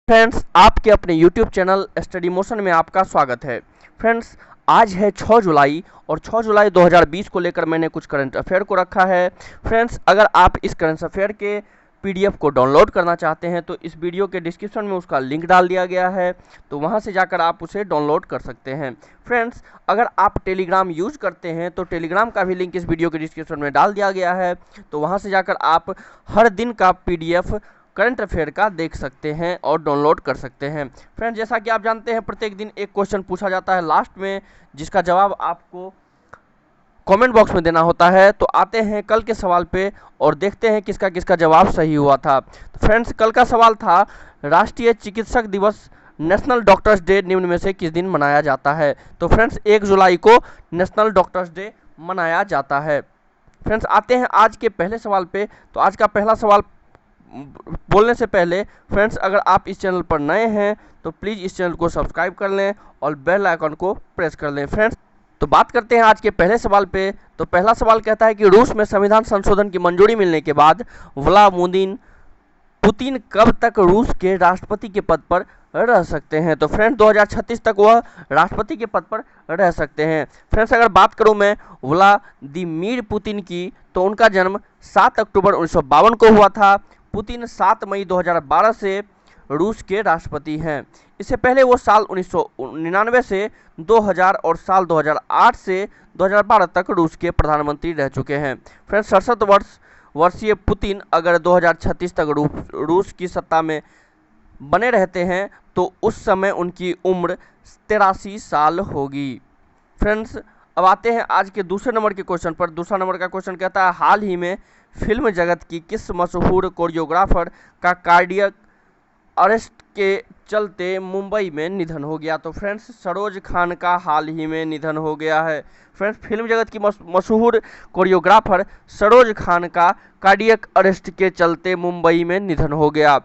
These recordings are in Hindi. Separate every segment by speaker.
Speaker 1: फ्रेंड्स, आपके अपने YouTube चैनल स्टडी मोशन में आपका स्वागत है। फ्रेंड्स, आज है 6 जुलाई और 6 जुलाई 2020 को लेकर मैंने कुछ करंट अफेयर को रखा है। फ्रेंड्स, अगर आप इस करंट अफेयर के PDF को डाउनलोड करना चाहते हैं तो इस वीडियो के डिस्क्रिप्शन में उसका लिंक डाल दिया गया है, तो वहां से जाकर आप उसे डाउनलोड कर सकते हैं। फ्रेंड्स, अगर आप टेलीग्राम यूज करते हैं तो टेलीग्राम का भी लिंक इस वीडियो के डिस्क्रिप्शन में डाल दिया गया है, तो वहां से जाकर आप हर दिन का PDF करंट अफेयर का देख सकते हैं और डाउनलोड कर सकते हैं। फ्रेंड्स, जैसा कि आप जानते हैं प्रत्येक दिन एक क्वेश्चन पूछा जाता है लास्ट में, जिसका जवाब आपको कमेंट बॉक्स में देना होता है। तो आते हैं कल के सवाल पे और देखते हैं किसका किसका जवाब सही हुआ था। तो फ्रेंड्स, कल का सवाल था राष्ट्रीय चिकित्सक दिवस नेशनल डॉक्टर्स डे निम्न में से किस दिन मनाया जाता है। तो फ्रेंड्स, 1 जुलाई को नेशनल डॉक्टर्स डे मनाया जाता है। फ्रेंड्स, आते हैं आज के पहले सवाल पे। तो आज का पहला सवाल बोलने से पहले फ्रेंड्स, अगर आप इस चैनल पर नए हैं तो प्लीज़ इस चैनल को सब्सक्राइब कर लें और बेल आइकन को प्रेस कर लें। फ्रेंड्स, तो बात करते हैं आज के पहले सवाल पे। तो पहला सवाल कहता है कि रूस में संविधान संशोधन की मंजूरी मिलने के बाद व्लादिमीर पुतिन कब तक रूस के राष्ट्रपति के पद पर रह सकते हैं। तो फ्रेंड्स, 2036 तक वह राष्ट्रपति के पद पर रह सकते हैं। फ्रेंड्स, अगर बात करूं मैं व्लादिमीर पुतिन की, तो उनका जन्म 7 अक्टूबर 1952 को हुआ था। पुतिन 7 मई 2012 से रूस के राष्ट्रपति हैं। इससे पहले वो साल 1999 से 2000 और साल 2008 से 2012 तक रूस के प्रधानमंत्री रह चुके हैं। फ्रेंड्स, 67 वर्षीय पुतिन अगर 2036 तक रूस की सत्ता में बने रहते हैं तो उस समय उनकी उम्र 83 साल होगी। फ्रेंड्स, अब आते हैं आज के दूसरे नंबर के क्वेश्चन पर। दूसरा नंबर का क्वेश्चन कहता है हाल ही में फिल्म जगत की किस मशहूर कोरियोग्राफर का कार्डियक अरेस्ट के चलते मुंबई में निधन हो गया। तो फ्रेंड्स, सरोज खान का हाल ही में निधन हो गया है। फ्रेंड्स, फिल्म जगत की मशहूर कोरियोग्राफर सरोज खान का कार्डियक अरेस्ट के चलते मुंबई में निधन हो गया।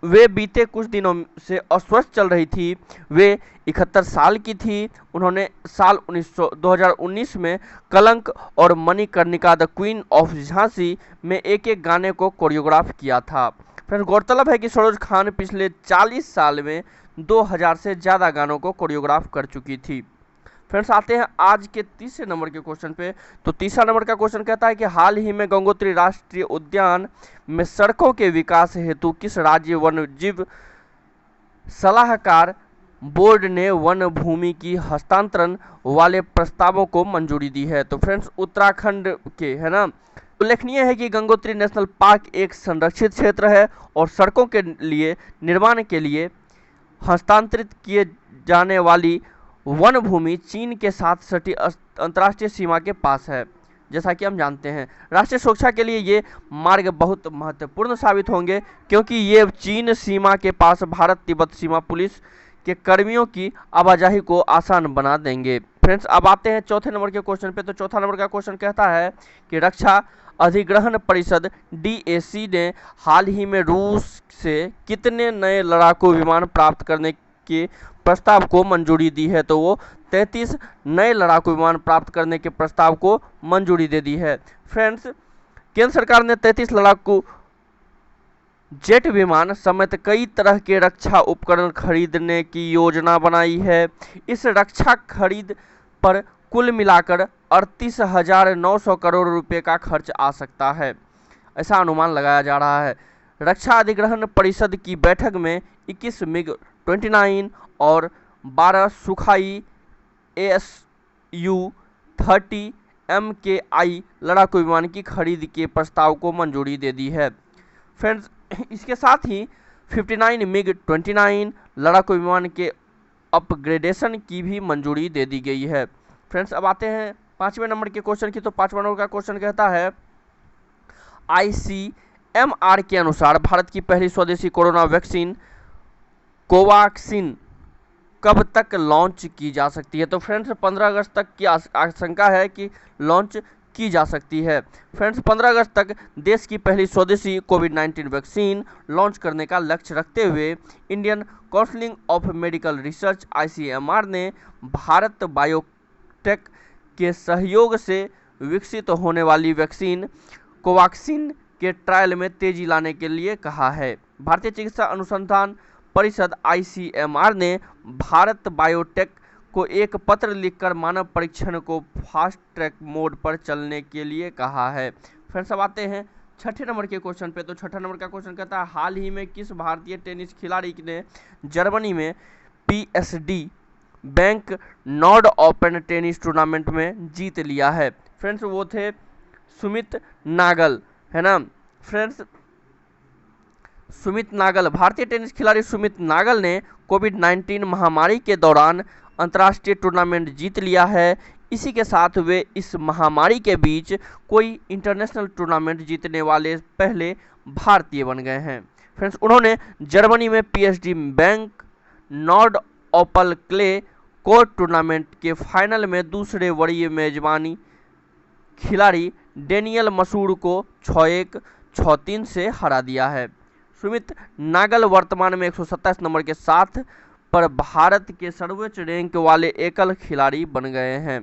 Speaker 1: वे बीते कुछ दिनों से अस्वस्थ चल रही थी। वे 71 साल की थी। उन्होंने साल 2019 में कलंक और Manikarnika the queen of Jhansi में एक गाने को कोरियोग्राफ किया था। फ्रेंड्स, गौरतलब है कि सरोज खान पिछले 40 साल में 2000 से ज़्यादा गानों को कोरियोग्राफ कर चुकी थी। फ्रेंड्स, आते हैं आज के तीसरे नंबर के क्वेश्चन पे। तो तीसरा नंबर का क्वेश्चन कहता है कि हाल ही में गंगोत्री राष्ट्रीय उद्यान में सड़कों के विकास हेतु किस राज्य वन जीव सलाहकार बोर्ड ने वन भूमि की हस्तांतरण वाले प्रस्तावों को मंजूरी दी है। तो फ्रेंड्स, उत्तराखंड के, है ना। उल्लेखनीय है कि गंगोत्री नेशनल पार्क एक संरक्षित क्षेत्र है और सड़कों के लिए निर्माण के लिए हस्तांतरित किए जाने वाली वन भूमि चीन के साथ सटी अंतर्राष्ट्रीय सीमा के पास है। जैसा कि हम जानते हैं, राष्ट्रीय सुरक्षा के लिए ये मार्ग बहुत महत्वपूर्ण साबित होंगे, क्योंकि ये चीन सीमा के पास भारत तिब्बत सीमा पुलिस के कर्मियों की आवाजाही को आसान बना देंगे। फ्रेंड्स, अब आते हैं चौथे नंबर के क्वेश्चन पे। तो चौथा नंबर का क्वेश्चन कहता है कि रक्षा अधिग्रहण परिषद DAC ने हाल ही में रूस से कितने नए लड़ाकू विमान प्राप्त करने के प्रस्ताव को मंजूरी दी है। तो वो 33 नए लड़ाकू विमान प्राप्त करने के प्रस्ताव को मंजूरी दे दी है। फ्रेंड्स, केंद्र सरकार ने 33 लड़ाकू जेट विमान समेत कई तरह के रक्षा उपकरण खरीदने की योजना बनाई है। इस रक्षा खरीद पर कुल मिलाकर 38,900 करोड़ रुपए का खर्च आ सकता है, ऐसा अनुमान लगाया जा रहा है। रक्षा अधिग्रहण परिषद की बैठक में 21 MiG-29 और 12 सुखाई ASU-30 MKI लड़ाकू विमान की खरीद के प्रस्ताव को मंजूरी दे दी है। फ्रेंड्स, इसके साथ ही 59 MiG-29 लड़ाकू विमान के अपग्रेडेशन की भी मंजूरी दे दी गई है। फ्रेंड्स, अब आते हैं पांचवें नंबर के क्वेश्चन की। तो पांचवें नंबर का क्वेश्चन कहता है ICMR के अनुसार भारत की पहली स्वदेशी कोरोना वैक्सीन कोवैक्सीन कब तक लॉन्च की जा सकती है। तो फ्रेंड्स, 15 अगस्त तक की आशंका है कि लॉन्च की जा सकती है। फ्रेंड्स, 15 अगस्त तक देश की पहली स्वदेशी कोविड-19 वैक्सीन लॉन्च करने का लक्ष्य रखते हुए Indian council of medical research ICMR ने भारत बायोटेक के सहयोग से विकसित होने वाली वैक्सीन कोवैक्सीन के ट्रायल में तेजी लाने के लिए कहा है। भारतीय चिकित्सा अनुसंधान परिषद ICMR ने भारत बायोटेक को एक पत्र लिखकर मानव परीक्षण को फास्ट ट्रैक मोड पर चलने के लिए कहा है। फ्रेंड्स अब आते हैं छठे नंबर के क्वेश्चन पे। तो छठा नंबर का क्वेश्चन कहता है, हाल ही में किस भारतीय टेनिस खिलाड़ी ने जर्मनी में PSD bank Nord open tennis tournament में जीत लिया है? फ्रेंड्स वो थे सुमित नागल, है ना फ्रेंड्स। सुमित नागल, भारतीय टेनिस खिलाड़ी सुमित नागल ने कोविड-19 महामारी के दौरान अंतर्राष्ट्रीय टूर्नामेंट जीत लिया है। इसी के साथ वे इस महामारी के बीच कोई इंटरनेशनल टूर्नामेंट जीतने वाले पहले भारतीय बन गए हैं। फ्रेंड्स उन्होंने जर्मनी में PSD bank Nord open clay court tournament के फाइनल में दूसरे वरीय मेजबानी खिलाड़ी डेनियल मसूर को 6-1, 6-3 से हरा दिया है। सुमित नागल वर्तमान में 127 नंबर के साथ पर भारत के सर्वोच्च रैंक वाले एकल खिलाड़ी बन गए हैं।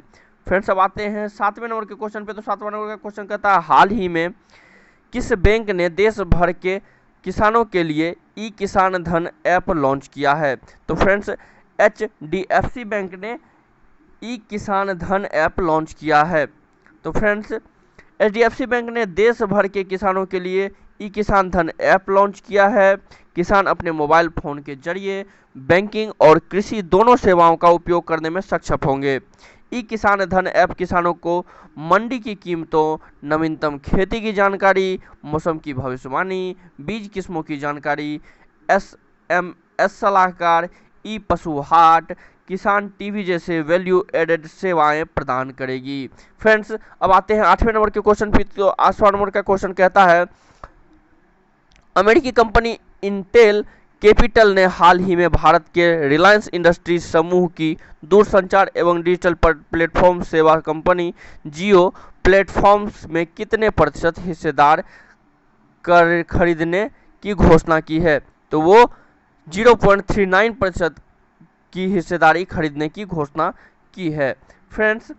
Speaker 1: फ्रेंड्स अब आते हैं सातवें नंबर के क्वेश्चन पे। तो सातवां नंबर का क्वेश्चन कहता है, हाल ही में किस बैंक ने देश भर के किसानों के लिए ई किसान धन ऐप लॉन्च किया है? तो फ्रेंड्स HDFC बैंक ने ई किसान धन ऐप लॉन्च किया है। तो फ्रेंड्स HDFC बैंक ने देश भर के किसानों के लिए ई किसान धन ऐप लॉन्च किया है। किसान अपने मोबाइल फोन के जरिए बैंकिंग और कृषि दोनों सेवाओं का उपयोग करने में सक्षम होंगे। ई किसान धन ऐप किसानों को मंडी की कीमतों, नवीनतम खेती की जानकारी, मौसम की भविष्यवाणी, बीज किस्मों की जानकारी, SMS सलाहकार, ई पशु हाट, किसान टीवी जैसे वैल्यू एडेड सेवाएं प्रदान करेगी। फ्रेंड्स अब आते हैं आठवें नंबर के क्वेश्चन पे। तो आठवां नंबर का क्वेश्चन कहता है, अमेरिकी कंपनी इंटेल कैपिटल ने हाल ही में भारत के रिलायंस इंडस्ट्रीज समूह की दूरसंचार एवं डिजिटल प्लेटफॉर्म सेवा कंपनी जियो प्लेटफॉर्म्स में कितने प्रतिशत हिस्सेदार खरीदने की घोषणा की है? तो वो 0.39% की हिस्सेदारी खरीदने की घोषणा की है। फ्रेंड्स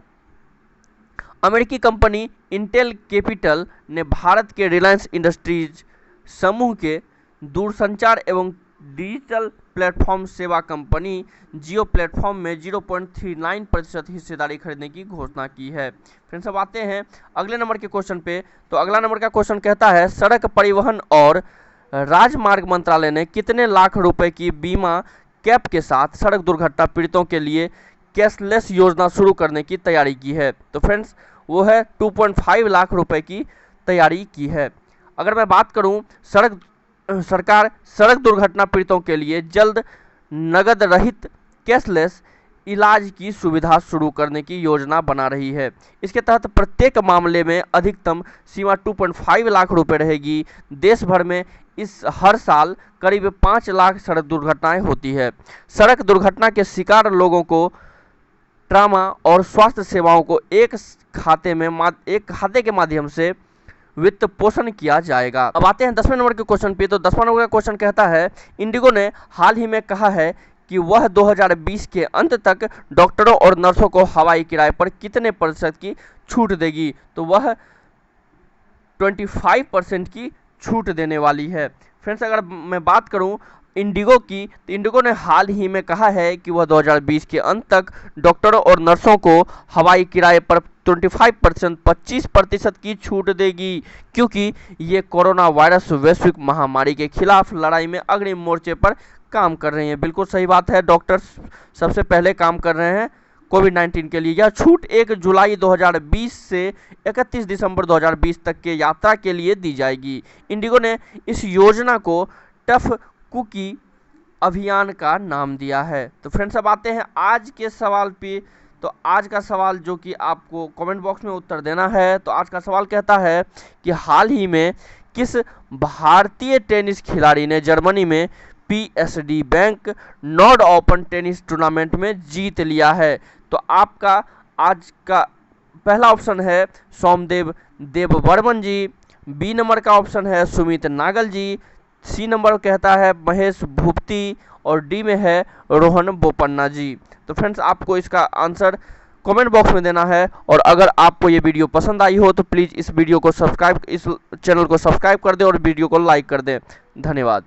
Speaker 1: अमेरिकी कंपनी इंटेल कैपिटल ने भारत के रिलायंस इंडस्ट्रीज समूह के दूरसंचार एवं डिजिटल प्लेटफॉर्म सेवा कंपनी जियो प्लेटफॉर्म में 0.39% हिस्सेदारी खरीदने की घोषणा की है। फ्रेंड्स अब आते हैं अगले नंबर के क्वेश्चन पे। तो अगला नंबर का क्वेश्चन कहता है, सड़क परिवहन और राजमार्ग मंत्रालय ने कितने लाख रुपए की बीमा कैप के साथ सड़क दुर्घटना पीड़ितों के लिए कैशलेस योजना शुरू करने की तैयारी की है? तो फ्रेंड्स वो है 2.5 लाख रुपए की तैयारी की है। अगर मैं बात करूं, सरकार सड़क दुर्घटना पीड़ितों के लिए जल्द नगद रहित कैशलेस इलाज की सुविधा शुरू करने की योजना बना रही है। इसके तहत प्रत्येक मामले में अधिकतम सीमा 2.5 लाख रुपए रहेगी। देश भर में इस हर साल करीब 5 लाख सड़क दुर्घटनाएं होती है। सड़क दुर्घटना के शिकार लोगों को ट्रामा और स्वास्थ्य सेवाओं को एक खाते के माध्यम से वित्त पोषण किया जाएगा। अब आते हैं 10वें नंबर के क्वेश्चन पे। तो 10वां नंबर का क्वेश्चन कहता है, इंडिगो ने हाल ही में कहा है कि वह 2020 के अंत तक डॉक्टरों और नर्सों को हवाई किराए पर कितने प्रतिशत की छूट देगी? तो वह 25% की छूट देने वाली है। फ्रेंड्स अगर मैं बात करूं इंडिगो की, तो इंडिगो ने हाल ही में कहा है कि वह 2020 के अंत तक डॉक्टरों और नर्सों को हवाई किराए पर 25% की छूट देगी, क्योंकि ये कोरोना वायरस वैश्विक महामारी के खिलाफ लड़ाई में अग्रिम मोर्चे पर काम कर रहे हैं। बिल्कुल सही बात है, डॉक्टर्स सबसे पहले काम कर रहे हैं कोविड-19 के लिए। यह छूट 1 जुलाई 2020 से 31 दिसंबर 2020 तक के यात्रा के लिए दी जाएगी। इंडिगो ने इस योजना को टफ कुकी अभियान का नाम दिया है। तो फ्रेंड्स अब आते हैं आज के सवाल पे। तो आज का सवाल जो कि आपको कमेंट बॉक्स में उत्तर देना है। तो आज का सवाल कहता है कि हाल ही में किस भारतीय टेनिस खिलाड़ी ने जर्मनी में PSD bank Nord open tennis tournament में जीत लिया है? तो आपका आज का पहला ऑप्शन है सोमदेव देववर्मन जी, बी नंबर का ऑप्शन है सुमित नागल जी, सी नंबर कहता है महेश भूपति और डी में है रोहन बोपन्ना जी। तो फ्रेंड्स आपको इसका आंसर कमेंट बॉक्स में देना है। और अगर आपको ये वीडियो पसंद आई हो तो प्लीज़ इस चैनल को सब्सक्राइब कर दें और वीडियो को लाइक कर दें। धन्यवाद।